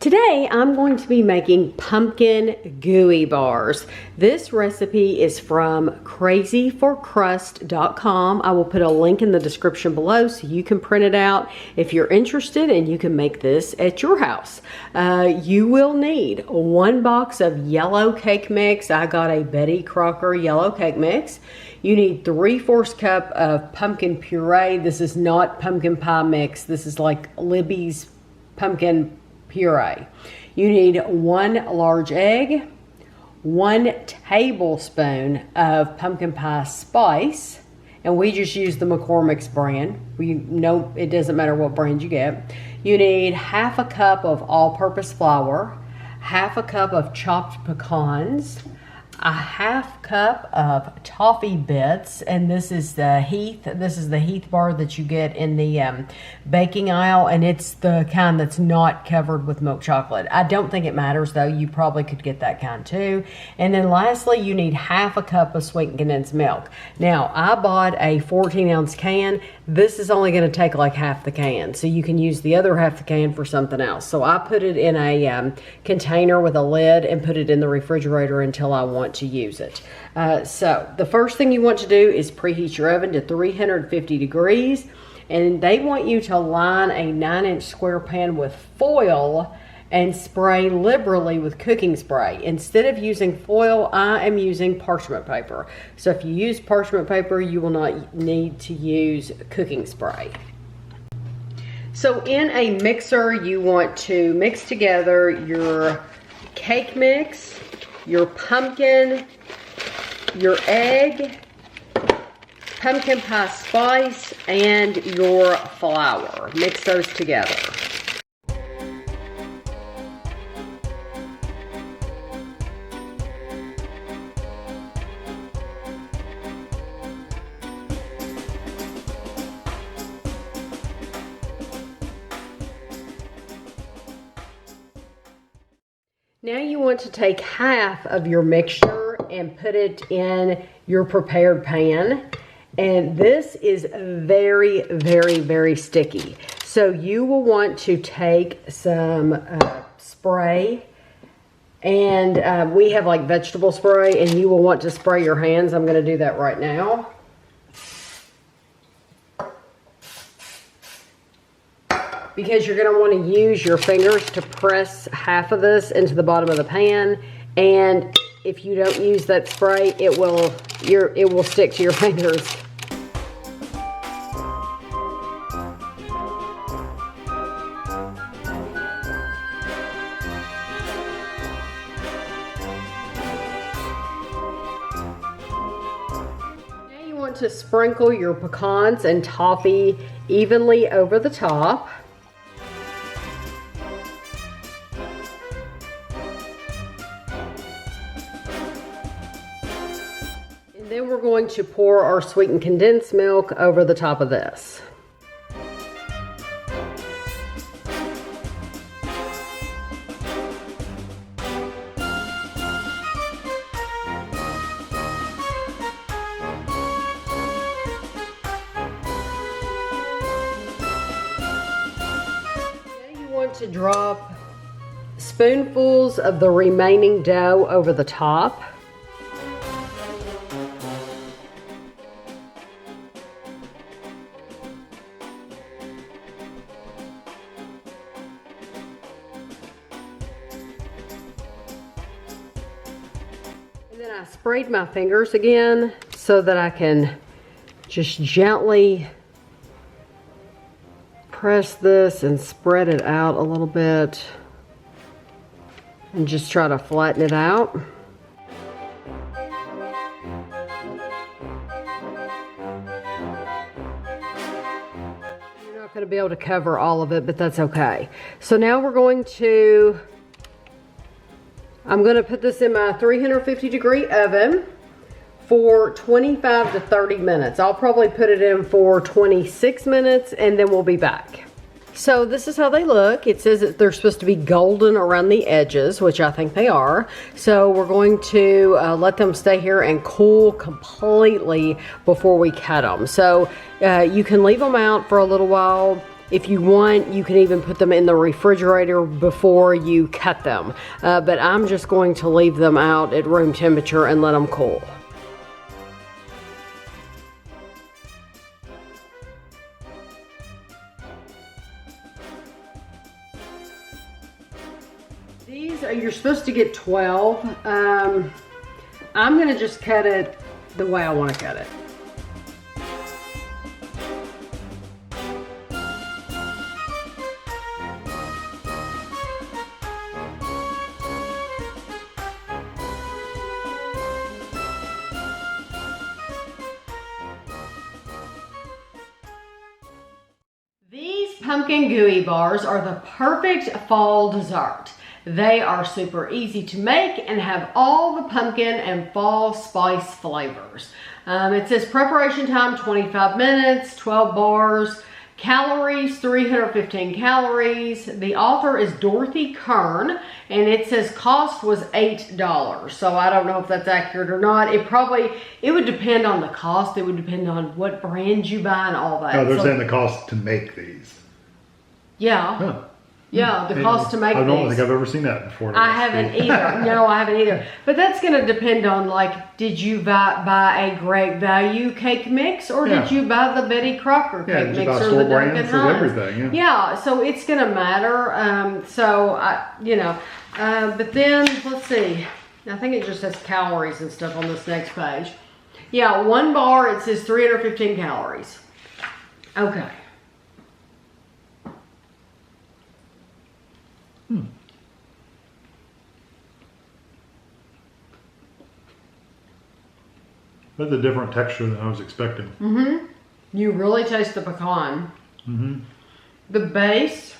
Today I'm going to be making pumpkin gooey bars. This recipe is from crazyforcrust.com. I will put a link in the description below so you can print it out if you're interested, and you can make this at your house. You will need 1 box of yellow cake mix. I got a Betty Crocker yellow cake mix. You need 3/4 cup of pumpkin puree. This is not pumpkin pie mix. This is like Libby's pumpkin puree. You need 1 large egg, 1 tablespoon of pumpkin pie spice, and we just use the McCormick's brand. We know it doesn't matter what brand you get. You need 1/2 cup of all-purpose flour, 1/2 cup of chopped pecans, 1/2 cup of toffee bits, and this is the Heath. This is the Heath bar that you get in the baking aisle, and it's the kind that's not covered with milk chocolate. I don't think it matters though. You probably could get that kind too. And then lastly, you need 1/2 cup of sweetened condensed milk. Now, I bought a 14-ounce can. This is only going to take like half the can, so you can use the other half the can for something else. So I put it in a container with a lid and put it in the refrigerator until I want to use it. So the first thing you want to do is preheat your oven to 350 degrees, and they want you to line a 9-inch square pan with foil and spray liberally with cooking spray. Instead of using foil, I am using parchment paper. So if you use parchment paper, you will not need to use cooking spray. So in a mixer, you want to mix together your cake mix, your pumpkin, your egg, pumpkin pie spice, and your flour. Mix those together. Now you want to take half of your mixture and put it in your prepared pan. And this is very, very, very sticky. So you will want to take some spray, and we have like vegetable spray, and you will want to spray your hands. I'm going to do that right now. Because you're going to want to use your fingers to press half of this into the bottom of the pan, and if you don't use that spray, it will stick to your fingers. Now you want to sprinkle your pecans and toffee evenly over the top. Then we're going to pour our sweetened condensed milk over the top of this. Now you want to drop spoonfuls of the remaining dough over the top. Then I sprayed my fingers again so that I can just gently press this and spread it out a little bit and just try to flatten it out. You're not going to be able to cover all of it, but that's okay. So now we're going to I'm going to put this in my 350 degree oven for 25 to 30 minutes. I'll probably put it in for 26 minutes and then we'll be back. So this is how they look. It says that they're supposed to be golden around the edges, which I think they are. So we're going to let them stay here and cool completely before we cut them. So you can leave them out for a little while If you want, you can even put them in the refrigerator before you cut them. But I'm just going to leave them out at room temperature and let them cool. These are, you're supposed to get 12. I'm gonna just cut it the way I want to cut it. These pumpkin gooey bars are the perfect fall dessert. They are super easy to make and have all the pumpkin and fall spice flavors. It says preparation time 25 minutes, 12 bars, calories 315 calories. The author is Dorothy Kern, and it says cost was $8. So I don't know if that's accurate or not. It would depend on the cost. It would depend on what brand you buy and all that. No, they're saying the cost to make these. Yeah. Huh. Yeah, the cost to make these. I don't think I've ever seen that before. I haven't either. No, I haven't either. But that's going to depend on, like, did you buy a Great Value cake mix, or did you buy the Betty Crocker cake mix, or the Duncan Hines? Everything. Yeah, so it's going to matter. But then let's see. I think it just has calories and stuff on this next page. Yeah, one bar, it says 315 calories. Okay. That's a different texture than I was expecting. Mm-hmm. You really taste the pecan. Mm-hmm. The base,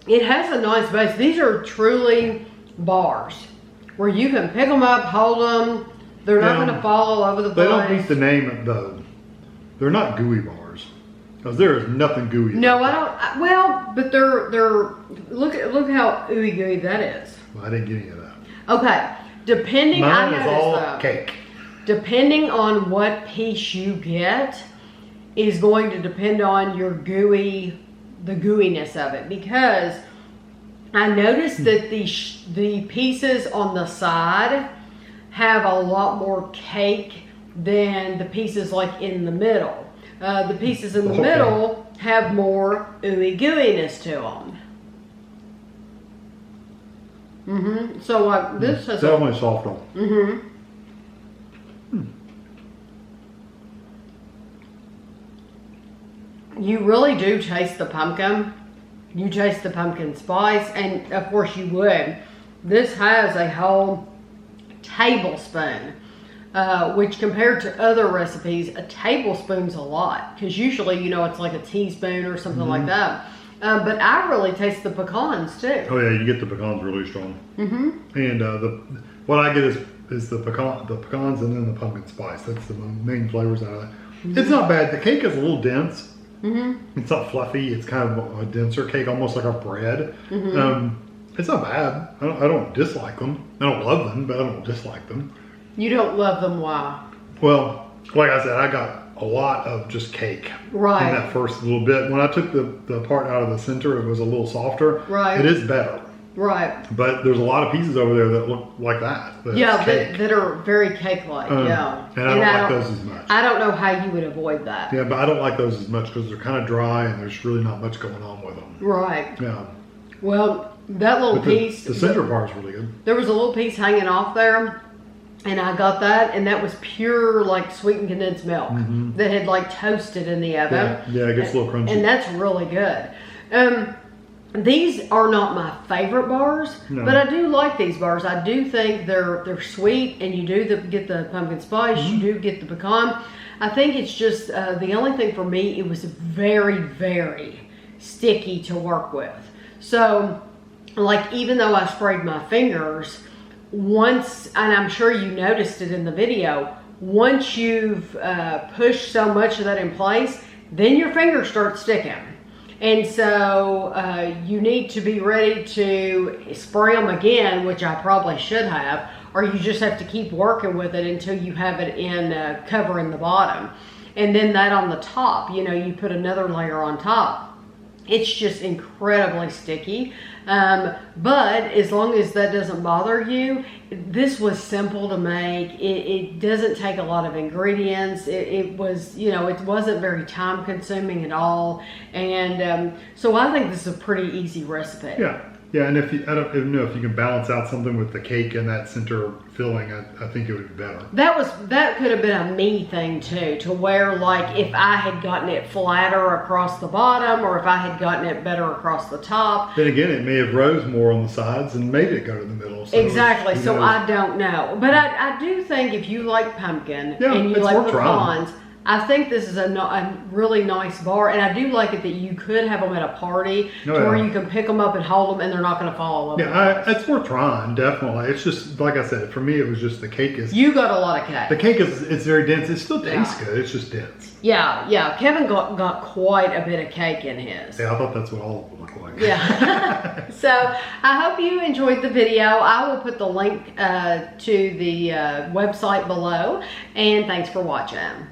it has a nice base. These are truly bars where you can pick them up, hold them. They're not going to fall all over the place. They don't meet the name, though. They're not gooey bars. Because there is nothing gooey. No, I don't. Well, but they're look how ooey gooey that is. Well, I didn't get any of that. Okay, depending. Mine is all cake. Depending on what piece you get, is going to depend on your the gooiness of it. Because I noticed that the pieces on the side have a lot more cake than the pieces like in the middle. The pieces in the middle have more ooey gooiness to them. Mm-hmm. So like this has definitely soft on. Mm-hmm. You really do taste the pumpkin. You taste the pumpkin spice, and of course you would. This has a whole tablespoon. Which compared to other recipes, a tablespoon's a lot. Because usually, it's like a teaspoon or something like that. But I really taste the pecans too. Oh yeah, you get the pecans really strong. Mm-hmm. And what I get is the pecans and then the pumpkin spice. That's the main flavors out of it. Mm-hmm. It's not bad. The cake is a little dense. Mm-hmm. It's not fluffy. It's kind of a denser cake, almost like a bread. Mm-hmm. It's not bad. I don't dislike them. I don't love them, but I don't dislike them. You don't love them, why? Well, like I said, I got a lot of just cake in that first little bit. When I took the part out of the center, it was a little softer. Right. It is better. Right. But there's a lot of pieces over there that look like that. That are very cake-like, yeah. And I don't like those as much. I don't know how you would avoid that. Yeah, but I don't like those as much because they're kind of dry and there's really not much going on with them. Right. Yeah. Well, that little piece. The center part is really good. There was a little piece hanging off there. And I got that, and that was pure, like, sweetened condensed milk that had, like, toasted in the oven. Yeah, it gets a little crunchy. And that's really good. These are not my favorite bars, but I do like these bars. I do think they're sweet, and you do get the pumpkin spice. You do get the pecan. I think it's just, the only thing for me, it was very, very sticky to work with. So, like, even though I sprayed my fingers, once, and I'm sure you noticed it in the video, once you've pushed so much of that in place, then your fingers start sticking. And so you need to be ready to spray them again, which I probably should have, or you just have to keep working with it until you have it in covering the bottom. and then that on the top, you know, you put another layer on top. It's just incredibly sticky. But as long as that doesn't bother you, this was simple to make. It doesn't take a lot of ingredients. It was, you know, it wasn't very time consuming at all. And so I think this is a pretty easy recipe. Yeah. Yeah, and if you, I don't even know if you can balance out something with the cake and that center filling, I think it would be better. That could have been a me thing too, to where like if I had gotten it flatter across the bottom or if I had gotten it better across the top. Then again, it may have rose more on the sides and made it go to the middle. So exactly, so I don't know. But I do think if you like pumpkin and you like pecans, I think this is a really nice bar, and I do like it that you could have them at a party where you can pick them up and hold them and they're not going to fall over. Yeah, it's worth trying, definitely. It's just, like I said, for me it was just the cake is... You got a lot of cake. The cake it's very dense. It still tastes good, it's just dense. Yeah, Kevin got quite a bit of cake in his. Yeah, I thought that's what all of them look like. Yeah. So I hope you enjoyed the video. I will put the link to the website below, and thanks for watching.